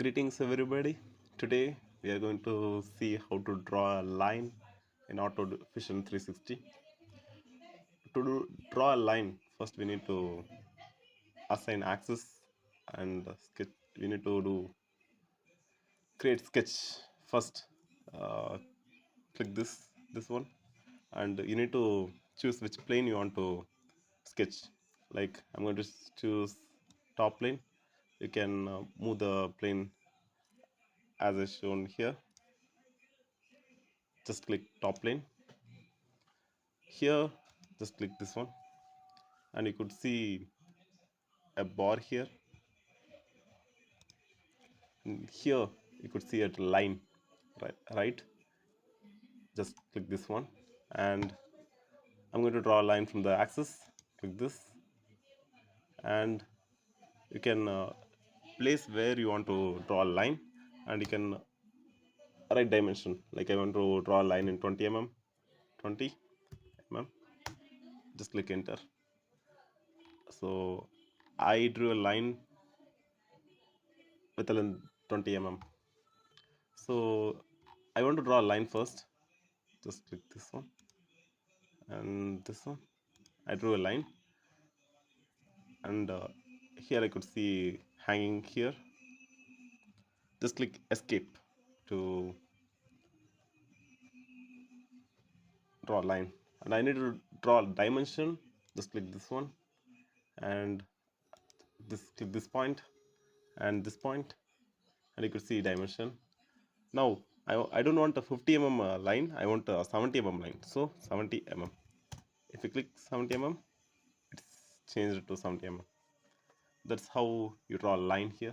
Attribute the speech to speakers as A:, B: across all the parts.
A: Greetings everybody. Today we are going to see how to draw a line in Autodesk Fusion 360. Draw a line, first we need to assign axis and sketch. We need to do create sketch first. Click this one, and you need to choose which plane you want to sketch. Like I'm going to choose top plane. You can move the plane as is shown here. Just click top plane. Here just click this one, and you could see a bar here, and here you could see a line, right? Just click this one, and I'm going to draw a line from the axis. Click this, and you can place where you want to draw a line, and you can write dimension. Like I want to draw a line in 20 mm, 20 mm. Just click enter. So I drew a line with a length 20 mm. So I want to draw a line first. Just click this one and this one. I drew a line, and here I could see hanging here. Just click escape to draw a line, and I need to draw a dimension. Just click this one, and click this point and this point, and you could see dimension. Now I don't want a 50 mm line, I want a 70 mm line, so 70 mm. If you click 70 mm, it's changed to 70 mm. That's how you draw a line here.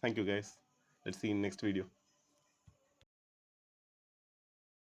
A: Thank you guys. Let's see in next video.